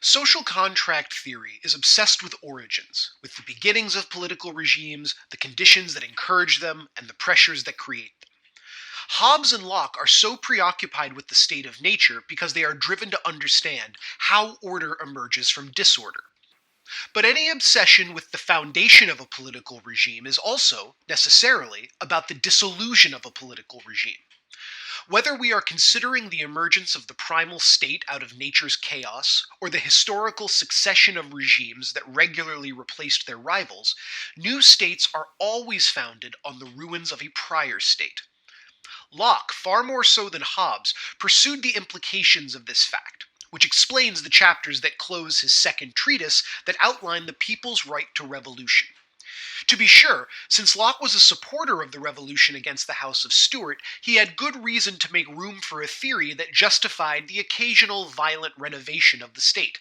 Social contract theory is obsessed with origins, with the beginnings of political regimes, the conditions that encourage them, and the pressures that create them. Hobbes and Locke are so preoccupied with the state of nature because they are driven to understand how order emerges from disorder. But any obsession with the foundation of a political regime is also, necessarily, about the dissolution of a political regime. Whether we are considering the emergence of the primal state out of nature's chaos, or the historical succession of regimes that regularly replaced their rivals, new states are always founded on the ruins of a prior state. Locke, far more so than Hobbes, pursued the implications of this fact, which explains the chapters that close his second treatise that outline the people's right to revolution. To be sure, since Locke was a supporter of the revolution against the House of Stuart, he had good reason to make room for a theory that justified the occasional violent renovation of the state.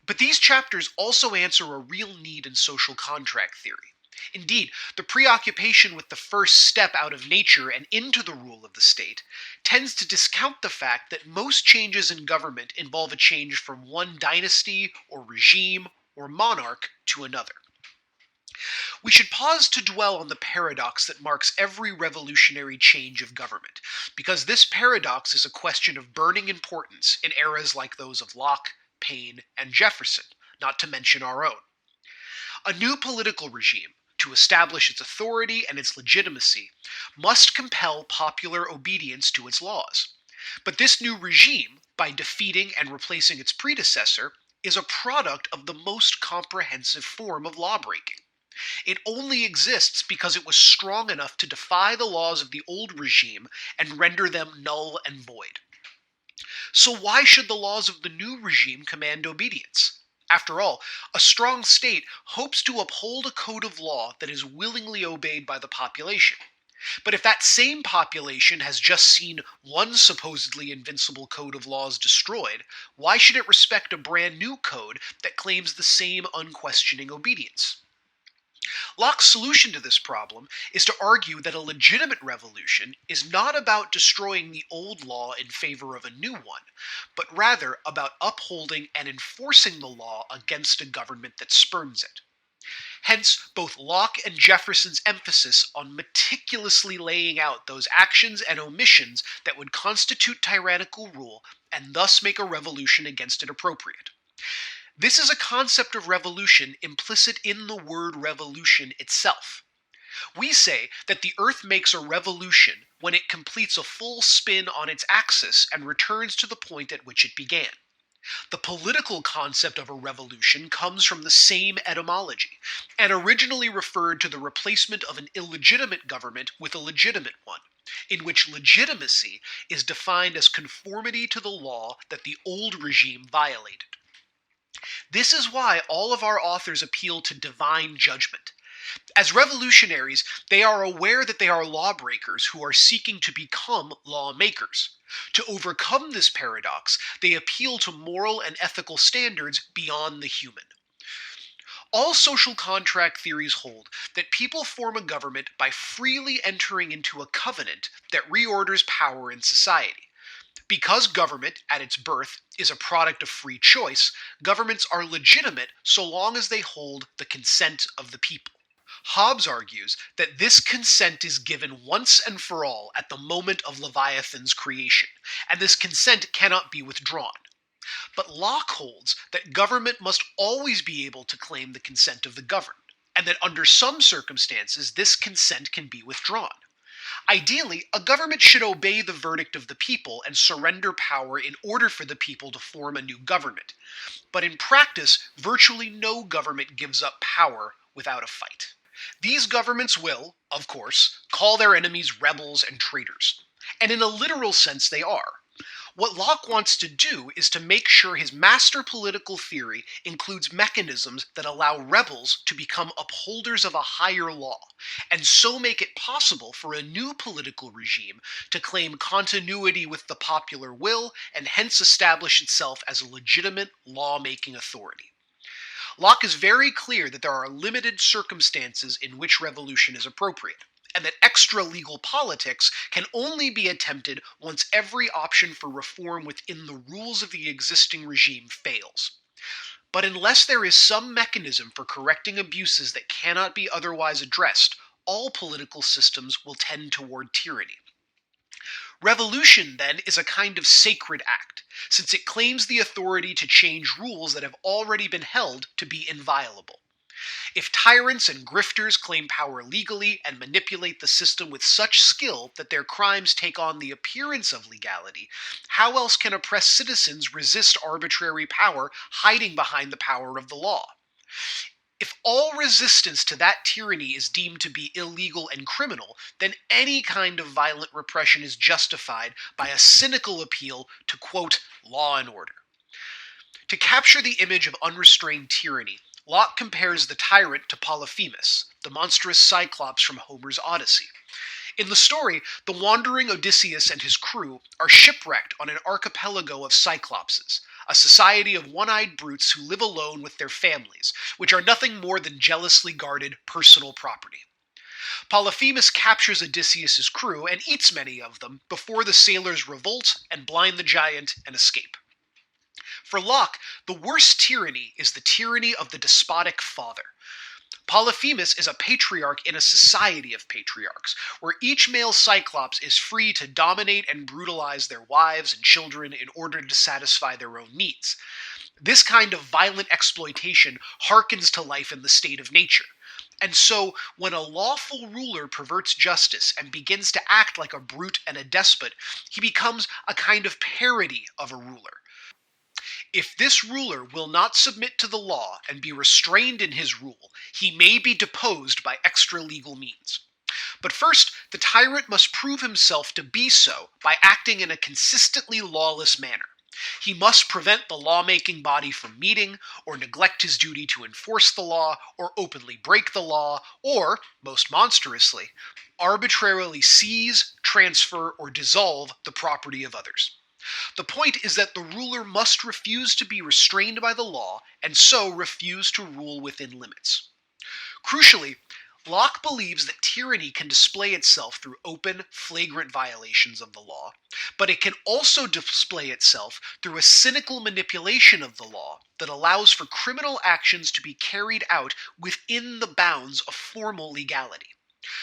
But these chapters also answer a real need in social contract theory. Indeed, the preoccupation with the first step out of nature and into the rule of the state tends to discount the fact that most changes in government involve a change from one dynasty or regime or monarch to another. We should pause to dwell on the paradox that marks every revolutionary change of government, because this paradox is a question of burning importance in eras like those of Locke, Paine, and Jefferson, not to mention our own. A new political regime, to establish its authority and its legitimacy, must compel popular obedience to its laws. But this new regime, by defeating and replacing its predecessor, is a product of the most comprehensive form of lawbreaking. It only exists because it was strong enough to defy the laws of the old regime and render them null and void. So why should the laws of the new regime command obedience? After all, a strong state hopes to uphold a code of law that is willingly obeyed by the population. But if that same population has just seen one supposedly invincible code of laws destroyed, why should it respect a brand new code that claims the same unquestioning obedience? Locke's solution to this problem is to argue that a legitimate revolution is not about destroying the old law in favor of a new one, but rather about upholding and enforcing the law against a government that spurns it. Hence, both Locke and Jefferson's emphasis on meticulously laying out those actions and omissions that would constitute tyrannical rule and thus make a revolution against it appropriate. This is a concept of revolution implicit in the word revolution itself. We say that the Earth makes a revolution when it completes a full spin on its axis and returns to the point at which it began. The political concept of a revolution comes from the same etymology, and originally referred to the replacement of an illegitimate government with a legitimate one, in which legitimacy is defined as conformity to the law that the old regime violated. This is why all of our authors appeal to divine judgment. As revolutionaries, they are aware that they are lawbreakers who are seeking to become lawmakers. To overcome this paradox, they appeal to moral and ethical standards beyond the human. All social contract theories hold that people form a government by freely entering into a covenant that reorders power in society. Because government, at its birth, is a product of free choice, governments are legitimate so long as they hold the consent of the people. Hobbes argues that this consent is given once and for all at the moment of Leviathan's creation, and this consent cannot be withdrawn. But Locke holds that government must always be able to claim the consent of the governed, and that under some circumstances this consent can be withdrawn. Ideally, a government should obey the verdict of the people and surrender power in order for the people to form a new government. But in practice, virtually no government gives up power without a fight. These governments will, of course, call their enemies rebels and traitors. And in a literal sense, they are. What Locke wants to do is to make sure his master political theory includes mechanisms that allow rebels to become upholders of a higher law, and so make it possible for a new political regime to claim continuity with the popular will and hence establish itself as a legitimate law-making authority. Locke is very clear that there are limited circumstances in which revolution is appropriate, and that extra-legal politics can only be attempted once every option for reform within the rules of the existing regime fails. But unless there is some mechanism for correcting abuses that cannot be otherwise addressed, all political systems will tend toward tyranny. Revolution, then, is a kind of sacred act, since it claims the authority to change rules that have already been held to be inviolable. If tyrants and grifters claim power legally and manipulate the system with such skill that their crimes take on the appearance of legality, how else can oppressed citizens resist arbitrary power hiding behind the power of the law? If all resistance to that tyranny is deemed to be illegal and criminal, then any kind of violent repression is justified by a cynical appeal to, quote, law and order. To capture the image of unrestrained tyranny, Locke compares the tyrant to Polyphemus, the monstrous Cyclops from Homer's Odyssey. In the story, the wandering Odysseus and his crew are shipwrecked on an archipelago of Cyclopses, a society of one-eyed brutes who live alone with their families, which are nothing more than jealously guarded personal property. Polyphemus captures Odysseus's crew and eats many of them before the sailors revolt and blind the giant and escape. For Locke, the worst tyranny is the tyranny of the despotic father. Polyphemus is a patriarch in a society of patriarchs, where each male Cyclops is free to dominate and brutalize their wives and children in order to satisfy their own needs. This kind of violent exploitation harkens to life in the state of nature. And so, when a lawful ruler perverts justice and begins to act like a brute and a despot, he becomes a kind of parody of a ruler. If this ruler will not submit to the law and be restrained in his rule, he may be deposed by extra-legal means. But first, the tyrant must prove himself to be so by acting in a consistently lawless manner. He must prevent the lawmaking body from meeting, or neglect his duty to enforce the law, or openly break the law, or, most monstrously, arbitrarily seize, transfer, or dissolve the property of others. The point is that the ruler must refuse to be restrained by the law, and so refuse to rule within limits. Crucially, Locke believes that tyranny can display itself through open, flagrant violations of the law, but it can also display itself through a cynical manipulation of the law that allows for criminal actions to be carried out within the bounds of formal legality.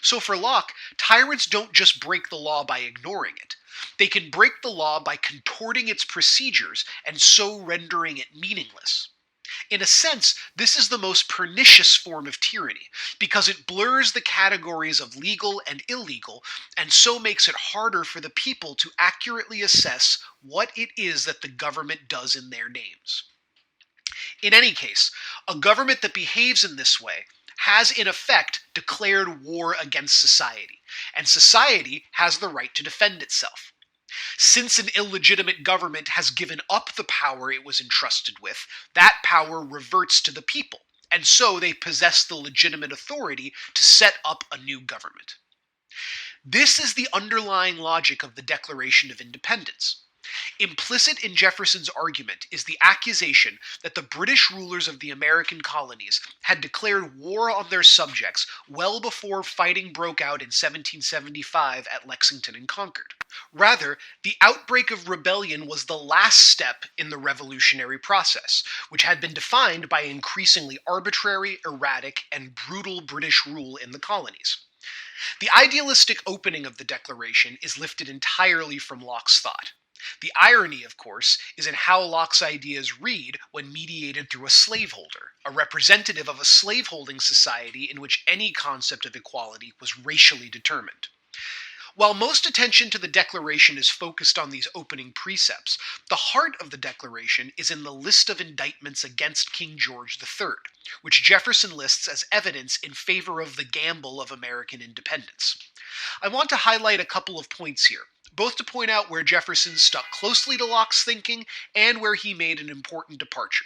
So for Locke, tyrants don't just break the law by ignoring it. They can break the law by contorting its procedures and so rendering it meaningless. In a sense, this is the most pernicious form of tyranny, because it blurs the categories of legal and illegal, and so makes it harder for the people to accurately assess what it is that the government does in their names. In any case, a government that behaves in this way has in effect declared war against society, and society has the right to defend itself. Since an illegitimate government has given up the power it was entrusted with, that power reverts to the people, and so they possess the legitimate authority to set up a new government. This is the underlying logic of the Declaration of Independence. Implicit in Jefferson's argument is the accusation that the British rulers of the American colonies had declared war on their subjects well before fighting broke out in 1775 at Lexington and Concord. Rather, the outbreak of rebellion was the last step in the revolutionary process, which had been defined by increasingly arbitrary, erratic, and brutal British rule in the colonies. The idealistic opening of the Declaration is lifted entirely from Locke's thought. The irony, of course, is in how Locke's ideas read when mediated through a slaveholder, a representative of a slaveholding society in which any concept of equality was racially determined. While most attention to the Declaration is focused on these opening precepts, the heart of the Declaration is in the list of indictments against King George III, which Jefferson lists as evidence in favor of the gamble of American independence. I want to highlight a couple of points here, both to point out where Jefferson stuck closely to Locke's thinking and where he made an important departure.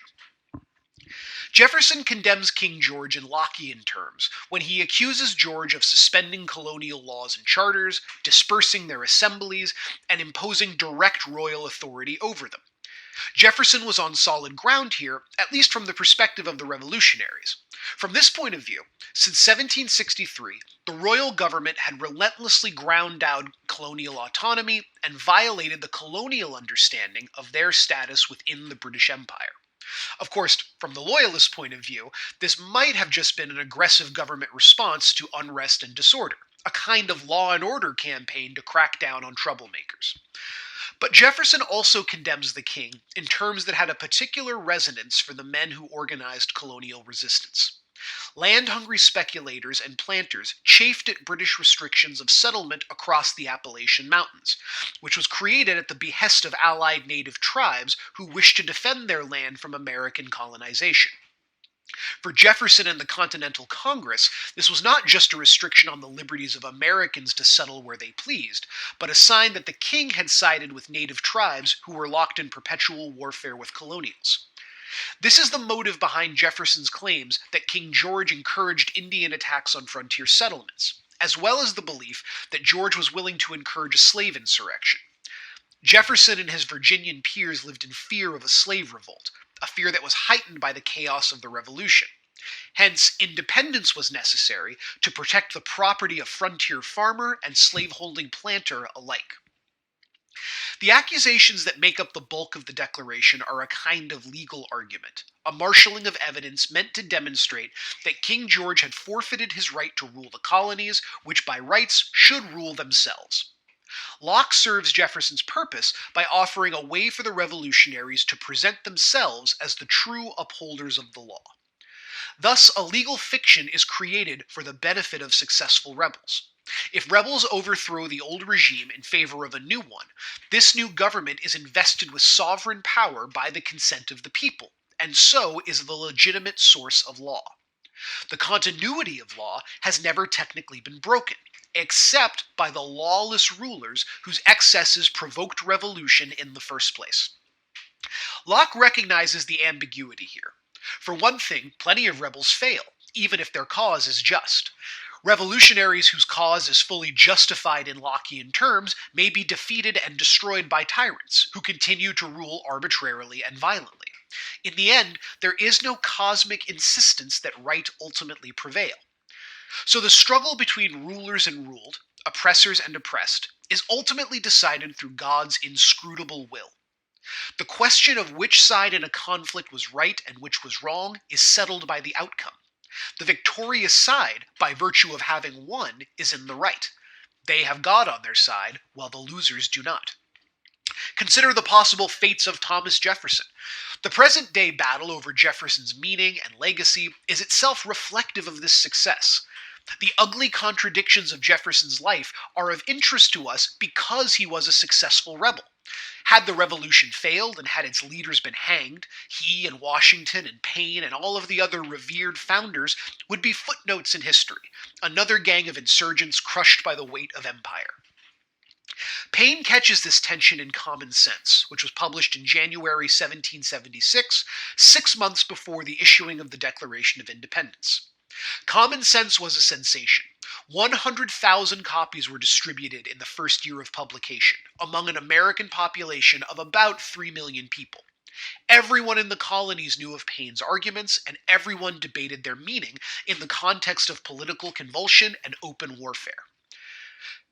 Jefferson condemns King George in Lockean terms when he accuses George of suspending colonial laws and charters, dispersing their assemblies, and imposing direct royal authority over them. Jefferson was on solid ground here, at least from the perspective of the revolutionaries. From this point of view, since 1763, the royal government had relentlessly ground down colonial autonomy and violated the colonial understanding of their status within the British Empire. Of course, from the Loyalist point of view, this might have just been an aggressive government response to unrest and disorder, a kind of law and order campaign to crack down on troublemakers. But Jefferson also condemns the king in terms that had a particular resonance for the men who organized colonial resistance. Land-hungry speculators and planters chafed at British restrictions of settlement across the Appalachian Mountains, which was created at the behest of allied native tribes who wished to defend their land from American colonization. For Jefferson and the Continental Congress, this was not just a restriction on the liberties of Americans to settle where they pleased, but a sign that the king had sided with native tribes who were locked in perpetual warfare with colonials. This is the motive behind Jefferson's claims that King George encouraged Indian attacks on frontier settlements, as well as the belief that George was willing to encourage a slave insurrection. Jefferson and his Virginian peers lived in fear of a slave revolt, a fear that was heightened by the chaos of the Revolution. Hence, independence was necessary to protect the property of frontier farmer and slaveholding planter alike. The accusations that make up the bulk of the Declaration are a kind of legal argument, a marshalling of evidence meant to demonstrate that King George had forfeited his right to rule the colonies, which by rights should rule themselves. Locke serves Jefferson's purpose by offering a way for the revolutionaries to present themselves as the true upholders of the law. Thus, a legal fiction is created for the benefit of successful rebels. If rebels overthrow the old regime in favor of a new one, this new government is invested with sovereign power by the consent of the people, and so is the legitimate source of law. The continuity of law has never technically been broken, except by the lawless rulers whose excesses provoked revolution in the first place. Locke recognizes the ambiguity here. For one thing, plenty of rebels fail, even if their cause is just. Revolutionaries whose cause is fully justified in Lockean terms may be defeated and destroyed by tyrants, who continue to rule arbitrarily and violently. In the end, there is no cosmic insistence that right ultimately prevail. So the struggle between rulers and ruled, oppressors and oppressed, is ultimately decided through God's inscrutable will. The question of which side in a conflict was right and which was wrong is settled by the outcome. The victorious side, by virtue of having won, is in the right. They have God on their side, while the losers do not. Consider the possible fates of Thomas Jefferson. The present-day battle over Jefferson's meaning and legacy is itself reflective of this success. The ugly contradictions of Jefferson's life are of interest to us because he was a successful rebel. Had the revolution failed and had its leaders been hanged, he and Washington and Paine and all of the other revered founders would be footnotes in history, another gang of insurgents crushed by the weight of empire. Paine catches this tension in Common Sense, which was published in January 1776, 6 months before the issuing of the Declaration of Independence. Common Sense was a sensation. 100,000 copies were distributed in the first year of publication, among an American population of about 3 million people. Everyone in the colonies knew of Paine's arguments, and everyone debated their meaning in the context of political convulsion and open warfare.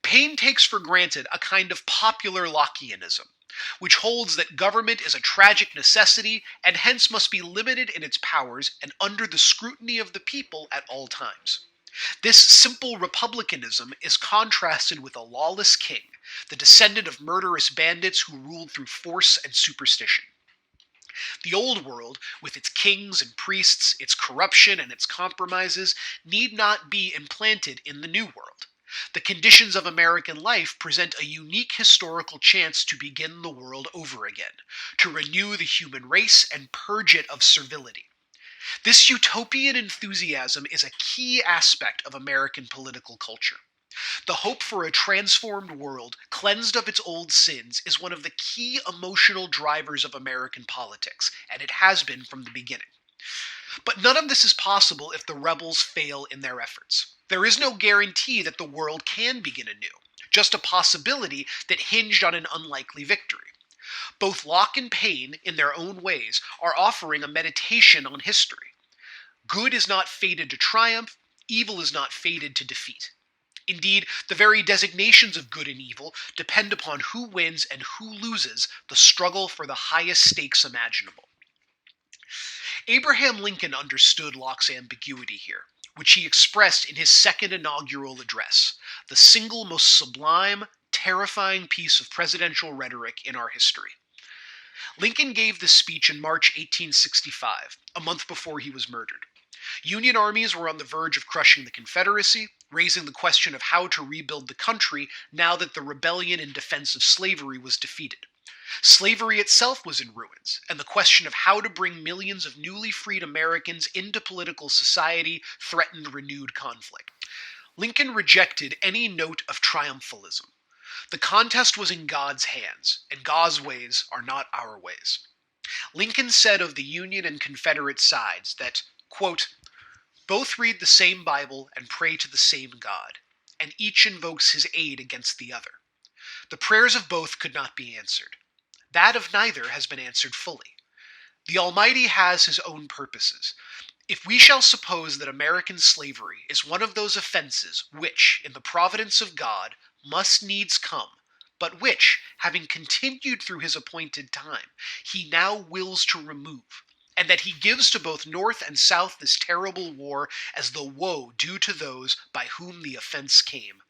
Paine takes for granted a kind of popular Lockeanism, which holds that government is a tragic necessity and hence must be limited in its powers and under the scrutiny of the people at all times. This simple republicanism is contrasted with a lawless king, the descendant of murderous bandits who ruled through force and superstition. The old world, with its kings and priests, its corruption and its compromises, need not be implanted in the new world. The conditions of American life present a unique historical chance to begin the world over again, to renew the human race and purge it of servility. This utopian enthusiasm is a key aspect of American political culture. The hope for a transformed world, cleansed of its old sins, is one of the key emotional drivers of American politics, and it has been from the beginning. But none of this is possible if the rebels fail in their efforts. There is no guarantee that the world can begin anew, just a possibility that hinged on an unlikely victory. Both Locke and Paine, in their own ways, are offering a meditation on history. Good is not fated to triumph, evil is not fated to defeat. Indeed, the very designations of good and evil depend upon who wins and who loses the struggle for the highest stakes imaginable. Abraham Lincoln understood Locke's ambiguity here, which he expressed in his second inaugural address, the single most sublime, terrifying piece of presidential rhetoric in our history. Lincoln gave this speech in March 1865, a month before he was murdered. Union armies were on the verge of crushing the Confederacy, raising the question of how to rebuild the country now that the rebellion in defense of slavery was defeated. Slavery itself was in ruins, and the question of how to bring millions of newly freed Americans into political society threatened renewed conflict. Lincoln rejected any note of triumphalism. The contest was in God's hands, and God's ways are not our ways. Lincoln said of the Union and Confederate sides that, quote, both read the same Bible and pray to the same God, and each invokes his aid against the other. The prayers of both could not be answered. That of neither has been answered fully. The Almighty has his own purposes. If we shall suppose that American slavery is one of those offenses which, in the providence of God, must needs come, but which, having continued through his appointed time, he now wills to remove, and that he gives to both North and South this terrible war as the woe due to those by whom the offense came.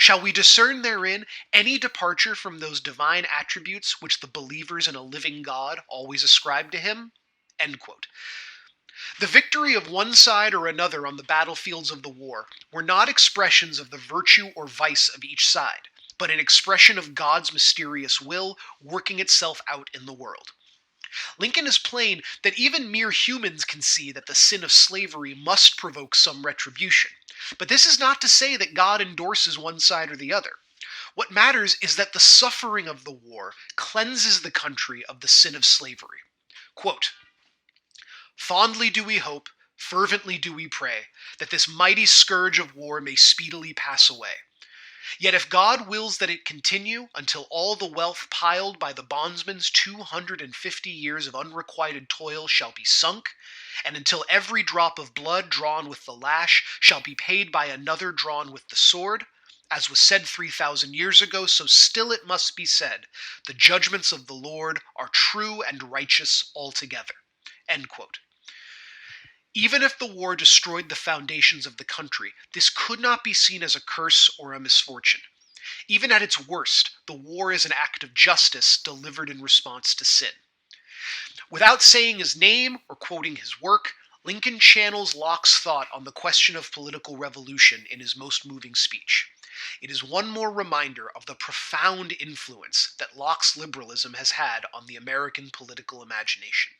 Shall we discern therein any departure from those divine attributes which the believers in a living God always ascribe to him? End quote. The victory of one side or another on the battlefields of the war were not expressions of the virtue or vice of each side, but an expression of God's mysterious will working itself out in the world. Lincoln is plain that even mere humans can see that the sin of slavery must provoke some retribution. But this is not to say that God endorses one side or the other. What matters is that the suffering of the war cleanses the country of the sin of slavery. Quote, fondly do we hope, fervently do we pray, that this mighty scourge of war may speedily pass away. Yet if God wills that it continue until all the wealth piled by the bondsman's 250 years of unrequited toil shall be sunk, and until every drop of blood drawn with the lash shall be paid by another drawn with the sword, as was said 3,000 years ago, so still it must be said, the judgments of the Lord are true and righteous altogether. End quote. Even if the war destroyed the foundations of the country, this could not be seen as a curse or a misfortune. Even at its worst, the war is an act of justice delivered in response to sin. Without saying his name or quoting his work, Lincoln channels Locke's thought on the question of political revolution in his most moving speech. It is one more reminder of the profound influence that Locke's liberalism has had on the American political imagination.